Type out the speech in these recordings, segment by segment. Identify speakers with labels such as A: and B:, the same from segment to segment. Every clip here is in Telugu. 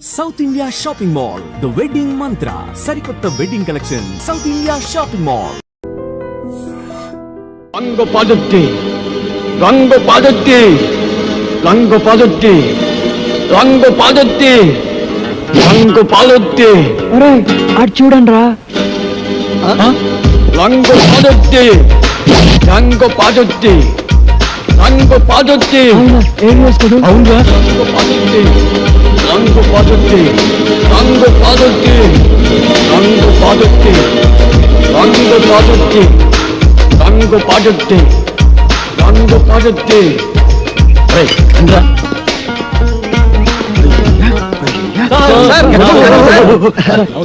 A: South India shopping mall the wedding మంత్ర సరికొత్త wedding collection south India shopping mall.
B: రంగు పాదొట్టి రంగు పాదొట్టి రంగు పాదొట్టి రంగు పాదొట్టి రంగు పాదొట్టి
C: అటు చూడండి రా.
B: రంగు పాదొట్టి రంగు పాదొట్టి రంగు పాదొట్టి
C: ఏం వేసుకోడు
B: అవునురా రంగు పాదొట్టి రంగు పాదొట్టి రంగు పాదొట్టి రంగు పాదొట్టి రంగు పాదొట్టి రంగు పాదొట్టి రంగు పాదొట్టి రండ్రా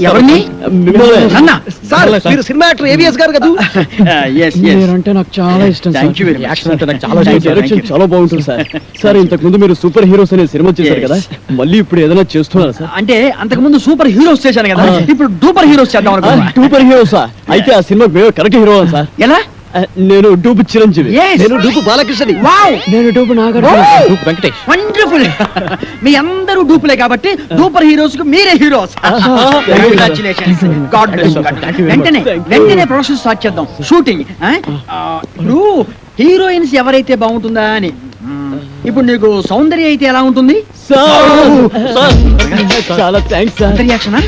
C: ఎవరిని
B: అన్న
D: సార్ మీరు సినిమా యాక్టర్ ఏవిఎస్ గారు కదా?
C: మీరంటే నాకు చాలా ఇష్టం సార్.
B: యాక్షన్ అంటే నాకు చాలా ఇష్టం.
D: డైరెక్షన్ చాలా బాగుంటుంది సార్. సార్ ఇంతకు ముందు మీరు సూపర్ హీరోస్ అనే సినిమా చేశారు కదా, మళ్ళీ ఇప్పుడు ఏదైనా చేస్తున్నారా సార్?
C: అంటే అంతకు ముందు సూపర్ హీరోస్ చేశాను కదా, ఇప్పుడు డూపర్ హీరోస్ చేద్దాం అనుకున్నా.
D: సూపర్ హీరోసా? అయితే ఆ సినిమా కరెక్ట్ హీరో సార్.
C: ఎలా?
D: నేను డూపు చిరంజీవి.
C: Yes.
D: నేను డూపు బాలకృష్ణని.
C: వావ్,
D: నేను డూపు నాగార్జున.
C: Wow.
D: డూపు వెంకటేష్.
C: వండర్ఫుల్. మీ అందరూ డూపులే కాబట్టి డూపర్ హీరోస్ కు మీరే హీరోస్. కంగ్రాచులేషన్స్. God bless. వెంటనే ప్రొడక్షన్ స్టార్ట్ చేద్దాం, షూటింగ్. ఇప్పుడు హీరోయిన్స్ ఎవరైతే బాగుంటుందా అని. ఇప్పుడు నీకు సౌందర్య అయితే ఎలా ఉంటుంది?
D: చాలా థ్యాంక్స్ సార్.
C: రియాక్షనా?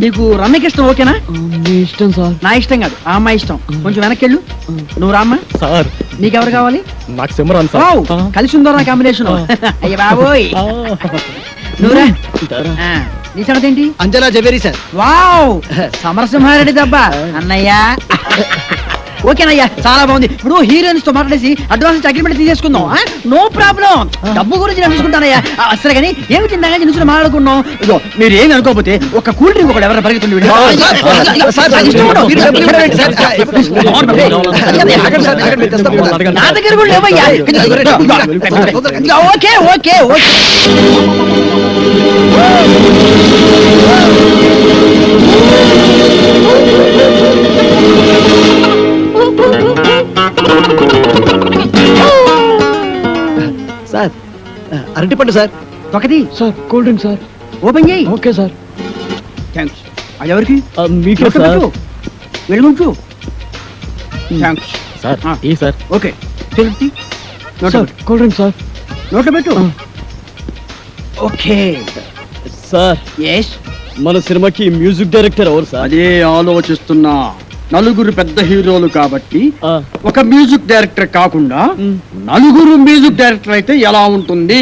C: నీకు రమ్యకృష్ణ ఓకేనా?
D: మీ ఇష్టం సార్.
C: నా ఇష్టం కాదు, ఆ అమ్మాయి ఇష్టం. కొంచెం వెనక్కెళ్ళు. నువ్వు రామ్మా.
D: సార్
C: నీకెవరు కావాలి?
D: నాకు సిమరాన్
C: వావ్, కలిసి ఉందో నా కాంబినేషన్. అయ్య బాబోయ్. నువ్వురా. నీ సంగతి ఏంటి?
D: అంజనా జవేరి సార్.
C: వావ్, సమరసింహారెడ్డి దెబ్బ అన్నయ్య. ఓకేనయ్యా, చాలా బాగుంది. ఇప్పుడు హీరోయిన్స్ తో మాట్లాడేసి అడ్వాన్స్ అగ్రిమెంట్ తీసేసుకుందాం. నో ప్రాబ్లం, డబ్బు గురించి నేను చూసుకుంటానయ్యా. అసలు కానీ ఏమి తిందాగా నిలుచుని మాట్లాడుకున్నాం. ఇదో మీరు ఏమి అనుకోకపోతే ఒక కూల్ డ్రింక్ ఒకటి ఎవరైనా పరిగెత్తుంది. నా దగ్గర కూడా లేవయ్యా. Okay okay okay.
D: సార్ అరటిపండు సార్.
C: ఒకటి
D: sir cool drink sir.
C: Open చేయి.
D: Okay sir.
C: థ్యాంక్స్. అది ఎవరికి?
D: మీకే సార్.
C: వెళ్ళుంచు. థ్యాంక్స్
D: సార్
C: ఆ.
D: ఈ సార్.
C: ఓకే, తెలుపు.
D: Sir cool drink sir.
C: నోట్లో పెట్టు. ఓకే.
D: Sir
C: yes.
D: మన సినిమాకి మ్యూజిక్ డైరెక్టర్ ఎవరు సార్?
C: అదే ఆలోచిస్తున్నా. నలుగురు పెద్ద హీరోలు కాబట్టి
D: ఆ.
C: ఒక మ్యూజిక్ డైరెక్టర్ కాకుండా నలుగురు మ్యూజిక్ డైరెక్టర్ అయితే ఎలా ఉంటుంది?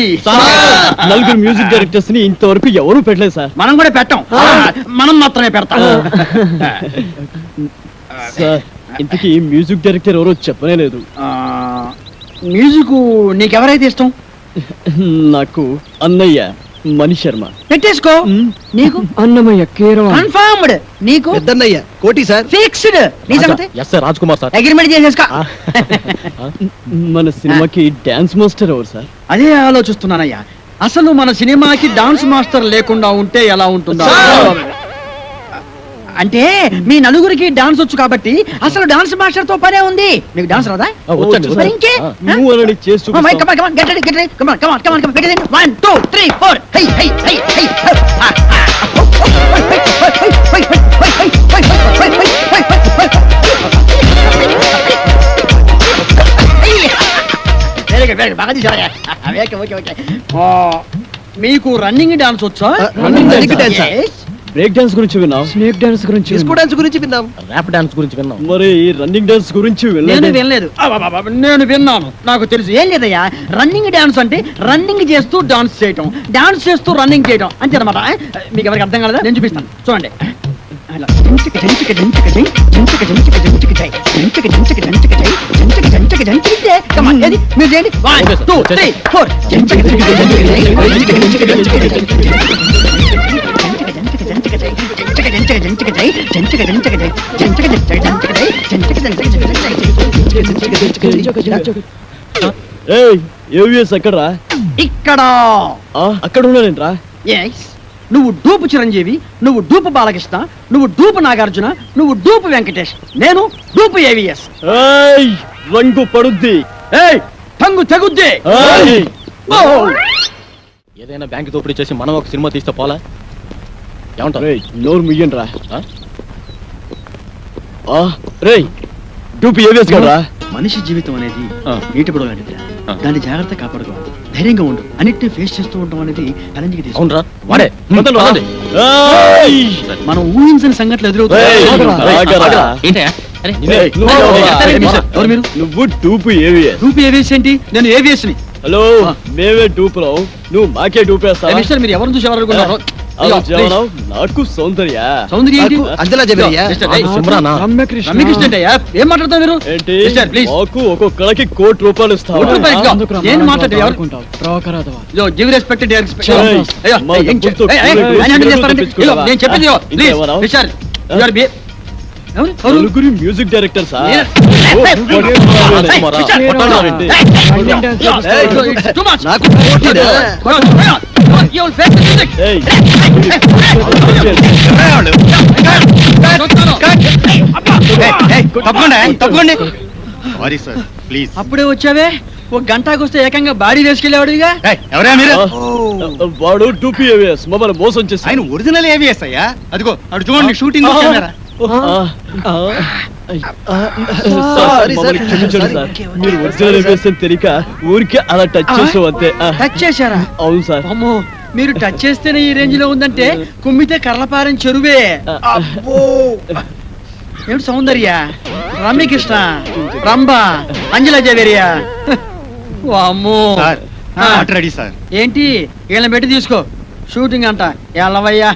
D: నలుగురు మ్యూజిక్ డైరెక్టర్స్ ని ఇంతవరకు ఎవరు పెట్టలేదు సార్.
C: మనం కూడా పెట్టాం. మనం మాత్రమే పెడతాం.
D: సార్ ఇంతకీ మ్యూజిక్ డైరెక్టర్ ఎవరో చెప్పనే లేదు.
C: మ్యూజిక్ నీకెవరైతే ఇష్టం?
D: నాకు అన్నయ్య మణి శర్మ.
C: పెట్టేసుకో. నీకు?
D: అన్నమయ్య కేరళ.
C: కన్ఫర్మ్డ్. నీకు?
D: పెద్దన్నయ్య కోటి సార్.
C: ఫిక్స్డ్. నీ సంగతి?
D: Yes sir Raj Kumar sir.
C: Agreement చేసేసుకో.
D: మన సినిమాకి డాన్స్ మాస్టర్ ఎవరు సార్?
C: అదే ఆలోచిస్తున్నానయ్యా. అసలు మన సినిమాకి డాన్స్ మాస్టర్ లేకుండా ఉంటే ఎలా ఉంటుందా? అంటే మీ నలుగురికి డాన్స్ వచ్చు కాబట్టి అసలు డాన్స్ మాస్టర్ తో పనే ఉంది. నీకు డాన్స్ రాదా? మరి ఇంకే?
D: నువ్వు అనని చేసి
C: Come on, come on, come on, get ready, get ready. Come on, come on, come on, come on, get ready. 1, 2, 3, 4. Hey, hey, hey, hey. Very good, very good. బాగా తీసావయ్యా. Okay, okay, okay. మీకు రన్నింగ్ డాన్స్ వచ్చా?
D: Running dance ఆ?
C: Yes.
D: బ్రేక్ డాన్స్ గురించి విన్నాం. స్నేక్ డాన్స్ గురించి
E: డిస్కో డాన్స్ గురించి విన్నాం.
D: ర్యాప్ డాన్స్ గురించి విన్నాం. మరి రన్నింగ్ డాన్స్ గురించి
C: నేను
D: వినలేదు.
C: వినలేదు. నేను విన్నాను, నాకు తెలుసు. ఏం లేదయ్యా, రన్నింగ్ డాన్స్ అంటే రన్నింగ్ చేస్తూ డాన్స్ చేయటం, డాన్స్ చేస్తూ రన్నింగ్ చేయటం అంతే అనమాట. మీకు ఎవరికి అర్థం కాలేదా? నేను చూపిస్తాను, చూడండి. అలా. జంచిక జంచిక జంచిక జై, జంచిక జంచిక జంచిక జై, జంచిక జంచిక జంచిక జై, జంచిక జంచిక జంచిక జై. Come on, ఏది? మీరు చేయండి. 1, 2, 3, 4. జంచిక జంచిక జంచిక జై, జంచిక జంచిక జంచిక జై,
D: ఎక్కడరా?
C: ఇక్కడ.
D: అక్కడ ఉన్నానేంట్రా?
C: నువ్వు డూపు చిరంజీవి, నువ్వు డూపు బాలకృష్ణ, నువ్వు డూపు నాగార్జున, నువ్వు డూపు వెంకటేష్, నేను డూపు ఏవిఎస్.
D: రంగు పడుద్ది.
C: టంగు తెగుద్ది.
B: ఏదైనా బ్యాంక్ దోపిడీ చేసి మనం ఒక సినిమా తీస్తే పోలా ఏమంటావు?
D: రేయ్ నోరు ముయ్యండి రా
B: ఆ?
D: రేయ్ డూపి ఏవిఎస్ కదా
C: మనిషి జీవితం అనేది
B: ఆ.
C: నీటి పొడవు లాంటిదిరా.
B: ఆ.
C: దాన్ని జాగ్రత్త కాపాడుకోవాలి, ధైర్యంగా ఉండు, అన్నిటిని ఫేస్ చేస్తూ ఉండడం అనేది ఛాలెంజ్కి తీసుకు.
B: అవునరా వాడే మొదలు వాడండి.
C: మనం ఊహించని సంఘటనలు
D: ఏయ్,
C: ఎదురవుతాయి.
D: ఆగరా.
B: ఏంటయ్యా? అరే,
D: నిన్నే, నువ్వు
C: ఓ,
D: ఎవరా?
C: ఎవరు మీరు? ఎవరు మీరు?
D: నువ్వు డూపు ఏవిఎస్
C: రూపీ ఏవిఎస్ ఏంటి? నేను ఏవిఎస్ ని.
D: హలో మేమే డూపులో నువ్వు మాకే డూపేస్తావా
C: మిస్టర్, మీరు ఎవరిని చూసి ఎవరు అనుకున్నారు?
D: అలా
C: అయ్యో,
D: జీవనం నాకు సౌందర్య
C: సౌందర్య ఏంటి?
B: అంతలా చెప్పారయ్యా?
C: మిస్టర్, ఏయ్,
B: సిమ్రానా?
C: రమ్యకృష్ణ ఏంటయ్యా? ఏం మాట్లాడతారు మీరు?
D: ఏంటి
C: మిస్టర్, ప్లీజ్.
D: మాకు ఒక్కొక్కడికి ₹1,00,00,000 ఇస్తావా
C: కోటి రూపాయలు ఇద్దాం. ఏం మాట్లాడారు?
D: ఎవరు?
C: Give respect to respect.
D: ఏయ్, మా డబ్బులతో
C: నేను చెప్పింది
D: ఇంత
C: ప్లీజ్
D: ఎవరా?
C: మిస్టర్, యు ఆర్ ఎవరు?
D: నలుగురి మ్యూజిక్ డైరెక్టర్ సార్
C: నేను-
B: నాకు పోటీదా?
C: తప్పకుండా
E: సారీ సార్ ప్లీజ్
C: అప్పుడే వచ్చావే, ఒక గంటకు వస్తే ఏకంగా బాడీ వేసుకెళ్ళేవాడుగా.
E: ఎవరా మీరు
D: వాడు డూపీ ఏవిఎస్ మమ్మల్ని మోసం చేసి
E: ఆయన ఒరిజినల్ ఏవిఎస్ అయ్యా అదిగో అటు చూడండి షూటింగ్ కెమెరా
D: సార్ మమ్మల్ని క్షమించండి సార్ మీరు ఒరిజినల్ ఏవిఎస్ అని తెలియక ఊరికే అలా టచ్ చేసాం అంతే
C: టచ్ చేశారా?
D: అవును సార్
C: అమ్మో, మీరు టచ్ చేస్తేనే ఈ రేంజ్ లో ఉందంటే కుమ్మితే కర్లపారం చెరువే. ఏమిటి సౌందర్య, రమ్యకృష్ణ, రంభ, అంజలా జవేరియా? అమ్మో,
E: సార్ రెడీ సార్
C: ఏంటి వీళ్ళని పెట్టి తీసుకో, షూటింగ్ అంట. ఎల్లవయ్యా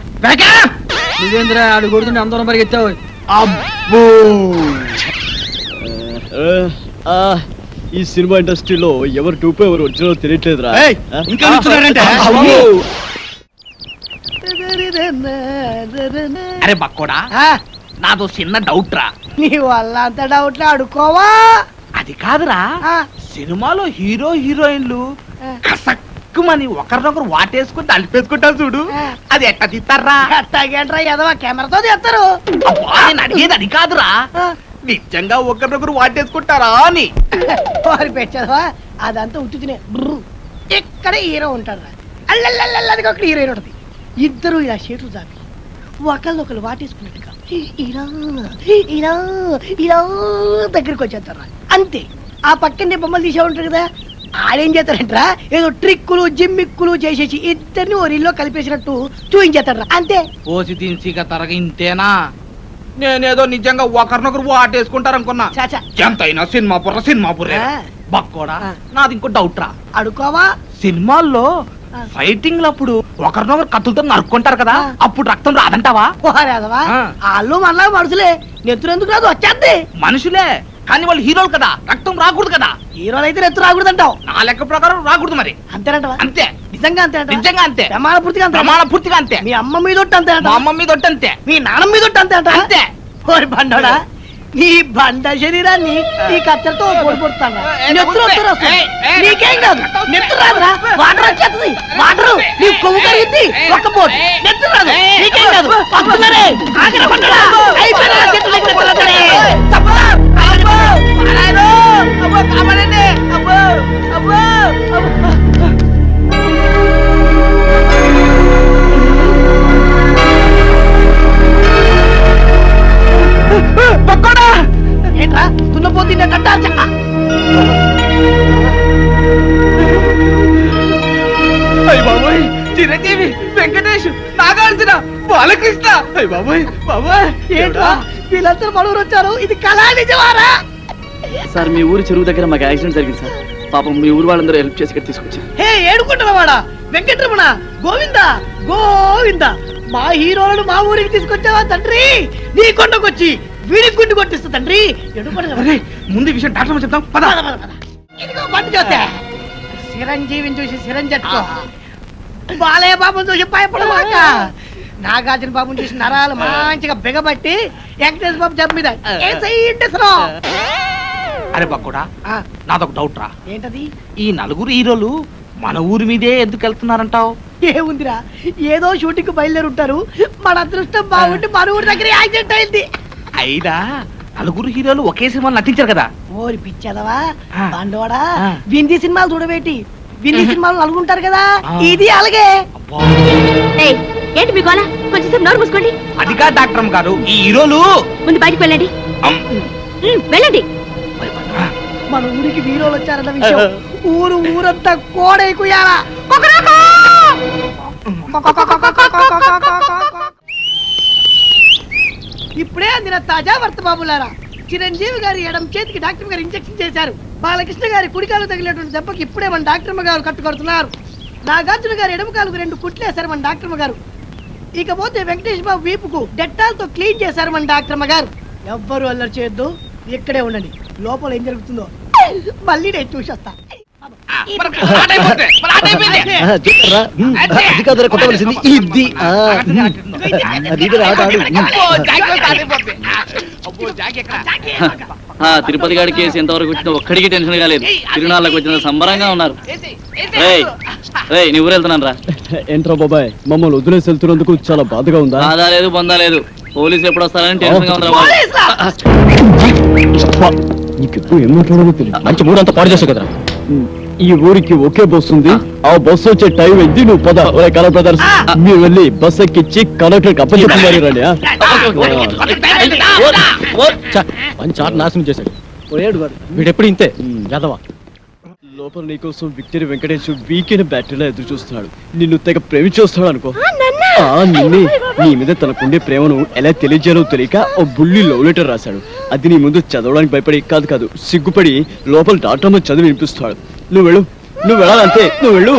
C: నువ్వేంద్ర ఆడు కొడుతుంటే అందరం పరిగెత్తావు. అబ్బో,
D: ఆ, ఈ సినిమా ఇండస్ట్రీలో ఎవరు డూపు ఎవరు ఒరిజినల్ తెలియట్లేదురా
E: ఏయ్, ఇంకా నిల్చున్నారంటే?
D: అమ్మో.
F: అరే బక్కోడా, నాదో చిన్న డౌట్ రా.
G: నీ వల్ల అంత డౌట్లు అడుకోవా?
F: అది కాదురా, సినిమాలో హీరో హీరోయిన్లు కసక్కుమని ఒకరినొకరు వాటేసుకుని తలిపేసుకుంటారు చూడు, అది ఎట్ట తీస్తారా?
G: అట్టాగేంట్రా ఎదవా, కెమెరాతో తీస్తారు.
F: అబ్బా, నేను అడిగేది అది కాదురా, నిజంగా ఒకరినొకరు వాటేసుకుంటారా అని.
G: వారి పెట్టదవా, అదంతా ఉత్తునే. ఇక్కడ హీరో ఉంటాడు, అల్లల్లల్లది ఒక హీరోయిన్ ఉంటుంది. ఇద్దరు ఇలా షేట్లు చాపి ఒకళ్ళొకరు వాటేసుకున్నట్టుగా ఇలా ఇలా ఇలా దగ్గరికి వచ్చేస్తారు. అంతే. ఆ పక్కనే బొమ్మలు తీసే ఉంటారు కదా, ఆడేం చేస్తారంటరా, ఏదో ట్రిక్కులు జిమ్మిక్కులు చేసేసి ఇద్దరిని ఓ రీల్లో కలిపేసినట్టు చూయించేస్తాడు. అంతే.
F: పోసి తిన్సిగా తరగ ఇంతేనా? నేనేదో నిజంగా ఒకరినొకరు వాటేసుకుంటారనుకున్నా.
G: చాచా
F: ఎంతైనా సినిమా పుర్రే
G: ఆ.
F: బక్కోడా,
G: ఆ.
F: నాది ఇంకో డౌట్ రా.
G: అడుకోవా?
F: సినిమాల్లో ఫైటింగ్ అప్పుడు ఒకరినొకరు కత్తులతో నరుక్కుంటారు కదా, అప్పుడు రక్తం రాదంటావా?
G: పోరాదవా,
F: ఆ.
G: వాళ్ళు మనలా మనుషులే, నెత్తురెందుకు రాదు, వచ్చేద్ది.
F: మనుషులే కానీ వాళ్ళు హీరోలు కదా, రక్తం రాకూడదు కదా.
G: హీరోలు అయితే నెత్తు రాకూడదంటావు.
F: నా లెక్క ప్రకారం రాకూడదు మరి.
G: అంతేనంటవా?
F: అంతే,
G: నిజంగా అంతేనంట.
F: నిజంగా అంతే,
G: ప్రమాణ పూర్తిగా అంతే.
F: ప్రమాణ పూర్తిగా అంతే.
G: మీ అమ్మ మీద ఒట్టు అంతేనంట.
F: మా అమ్మ మీద ఒట్టు అంతే.
G: మీ నాన్న మీద ఒట్టు అంతేనంట.
F: అంతే.
G: ఓరి బండోడా, నీ బండ శరీరాన్ని నీ కత్తెరతో పొడి పొడుతాను. నీకేం కాదు, నెత్తు రాదురా, వాటర్ వచ్చేస్తుంది. వాటర్ నీ కొవ్వు కరిగింది, ఒక్క పోటు నెత్తు రాదు, నీకేం కాదు. వస్తున్నారే, ఆగరా బండోడా, అయిపోయినా చెట్టు దగ్గర కొడతారే. తప్పదా? అబ్బో, నారాయణో, అబ్బో, కాపాడండి, అబ్బో, అబ్బో, అబ్బో. ఏంట్రా తున్నపోతుండే కట్టా చెక్క?
F: అయ్య బాబోయ్, చిరంజీవి, వెంకటేష్, నాగార్జున, బాలకృష్ణ. అయ్య బాబోయ్, బాబోయ్,
G: ఏంట్రా వీళ్ళందరూ మనూరు వచ్చారు, ఇది కళా నిజమారా?
C: సార్ మీ ఊరి చెరువు దగ్గర మాకు యాక్సిడెంట్ జరిగింది సార్, పాపం మీ ఊరు వాళ్ళందరూ హెల్ప్ చేసి ఇక్కడ తీసుకొచ్చారు.
G: హే ఏడుకుంటున్నవాడా, వెంకటరమణ, గోవింద గోవింద, మా హీరోలను మా ఊరికి తీసుకొచ్చావా తండ్రి? నీ కొండకొచ్చి వీడికి గుండు కొట్టిస్తా తండ్రి.
F: అరే, ముందు ఈ విషయం డాక్టర్ చెప్తాం పద.
G: ఇదిగో బండి చూస్తే చిరంజీవిని చూసి చిరంజట్టుకో, బాలయ్య బాబుని చూసి భయపడమాక, నాగార్జున బాబుని చూసి నరాలు మంచిగా బిగబట్టి వెంకటేశ్వర బాబు జబ్బు మీద
F: అరే బక్కుడా, నాదొక డౌట్ రా.
G: ఏంటది?
F: ఈ నలుగురు హీరోలు మన ఊరి మీదే ఎందుకు వెళ్తున్నారంటావు?
G: ఏముందిరా, ఏదో షూటింగ్ బయలుదేరి ఉంటారు, మన అదృష్టం బాగుండి మన ఊరి దగ్గర యాక్సిడెంట్ అయింది.
F: అయినా నలుగురు హీరోలు ఒకే సినిమాలో నటించారు కదా.
G: ఓరి పిచ్చదవా
F: ఆ.
G: బండోడా,
F: ఆ.
G: వింది సినిమాలు చూడబెట్టి విన్ని సినిమాలు అనుకుంటారు కదా ఇది అలాగే.
H: ఏయ్, ఏంటి మీ గోల? కొంచెం నోరు మూసుకోండి.
F: అది కాదు డాక్టర్ గారు, ఈ హీరోలు
H: ముందు బయటికి వెళ్ళండి. వెళ్ళండి.
G: మన ఊరికి హీరోలు వచ్చారన్న విషయం ఊరంతా కోడైకుయాలా. ఇప్పుడే అందిన తాజా వార్త బాబులారా, చిరంజీవి గారి ఎడం చేతికి డాక్టర్ గారు ఇంజెక్షన్ చేశారు. బాలకృష్ణ గారి కుడికాలు తగిలినటువంటి దెబ్బకి ఇప్పుడే మన డాక్టర్ గారు కట్టుకొడుతున్నారు. నాగార్జున గారు ఎడమ కాలుకు 2 కుట్లేశారు మన డాక్టర్ గారు. ఇకపోతే వెంకటేష్ బాబు వీపుకు డెట్టాల్ తో క్లీన్ చేశారు మన డాక్టర్ గారు. ఎవ్వరు అల్లరి చేయొద్దు, ఇక్కడే ఉండండి. లోపల ఏం జరుగుతుందో మళ్ళీ నేను చూసొస్తా.
D: అది కాదురా కొట్టవలసింది ఇది.
B: తిరుపతి గారి కేసు ఎంతవరకు వచ్చినా ఒక్కడికి టెన్షన్ కాలేదు. తిరునాళ్ళకి వచ్చిన సంబరంగా ఉన్నారు. రేయ్ నీ ఊరు వెళ్తున్నాను రా.
D: ఏంట్రా బాబాయ్, మమ్మల్ని వదిలేసి వెళ్తున్నందుకు చాలా బాధగా ఉందా?
B: బాధ లేదు, బొందా లేదు. పోలీసులు ఎప్పుడు వస్తారని టెన్షన్ గా ఉన్నారు.
D: నీకెప్పుడు ఏం మాట్లాడాలో తెలియదు.
B: మంచి మూడంతా పాడు చేస్తావు కదరా.
D: ఈ ఊరికి ఒకే బస్సు ఉంది. ఆ బస్సు వచ్చే టైం అయింది. నువ్వు పద. కలర్ బ్రదర్స్, మీరు వెళ్ళి బస్ ఎక్కిచ్చి కండక్టర్ అప్పచెప్తున్నారు రండి.
B: మంచి ఆట నాశనం చేశాడు. వీడెప్పుడు ఇంతే యాదవా.
D: లోపల నీకోసం విక్టరీ వెంకటేష్ వీకెండ్ బ్యాటరీలో ఎదురు చూస్తున్నాడు. నిన్ను తెగ ప్రేమించేస్తాడు అనుకో. నిన్నే నీ మీద తనకుండే ప్రేమను ఎలా తెలియజేయాలో తెలియక ఓ బుల్లి లవ్ లెటర్ రాశాడు. అది నీ ముందు చదవడానికి భయపడి కాదు సిగ్గుపడి లోపల డాక్టర్ చదివి వినిపిస్తాడు. నువ్వు వెళ్ళు, నువ్వు వెళ్ళాలంతే, నువ్వు వెళ్ళు.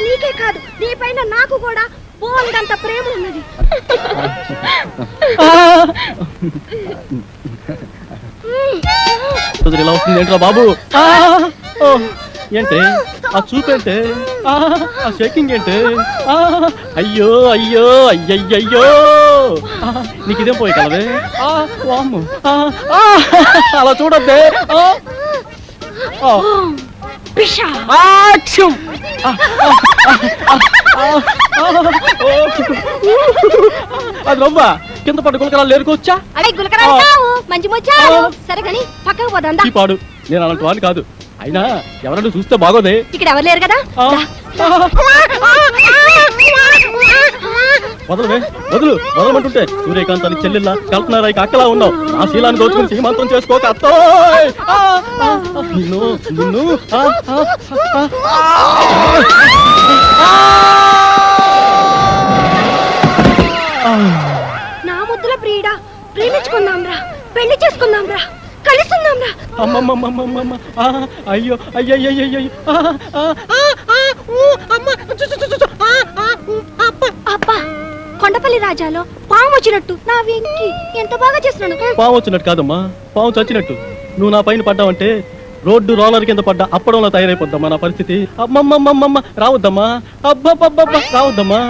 H: నీకే కాదు, నీ పైన నాకు కూడా బోల్డంత ప్రేమ ఉన్నది.
B: ఇలా వస్తుంది ఏంట్రా బాబు? ఏంటి ఆ చూపేంటే, ఆ షేకింగ్ ఏంటి? అయ్యో అయ్యో అయ్యయ్యో, నీకు ఇదేం పోయి కలవే. అలా చూడద్దే. అది రవ్వ కింద పట్టు గులకరాలు లేరుకోవచ్చా?
H: అదే గులకరాలు మంచి ముచ్చారు. సరే కానీ పక్కకు పోదా.
B: ఈ పాడు, నేను అలాంటి వాడిని కాదు. అయినా ఎవరైనా చూస్తే బాగోదే.
H: ఇక్కడ ఎవరు లేరు కదా.
B: వదలవే, వదలమంటుంటే సూర్యకాంతాన్ని చెల్లెల్లా కల్పనారా అక్కలా ఉన్నావు. నా శీలాన్ని దోచుకుని సీమంతం చేసుకోక అత్తో. నిన్ను నిన్ను
H: నా ముద్దుల ప్రియుడా, ప్రేమించుకుందాం రా, పెళ్లి చేసుకుందాం రా, కలుసుకుందాం రా.
B: అమ్మమ్మమ్మమ్మమ్మ, అయ్యో అయ్యయ్యయ్యో.
H: అబ్బా, కొండపల్లి రాజాలో పాము వచ్చినట్టు నా వెంకి ఎంత బాగా చేస్తున్నాను.
B: పాము వచ్చినట్టు కాదమ్మా, పాము చచ్చినట్టు. నువ్వు నా పైన పడ్డావంటే రోడ్డు రోలర్ కింద పడ్డా అప్పడంలో తయారైపోద్దమ్మా నా పరిస్థితి. అమ్మమ్మమ్మమ్మ రావద్దమ్మా, అబ్బబ్బబ్బ రావద్దమ్మా.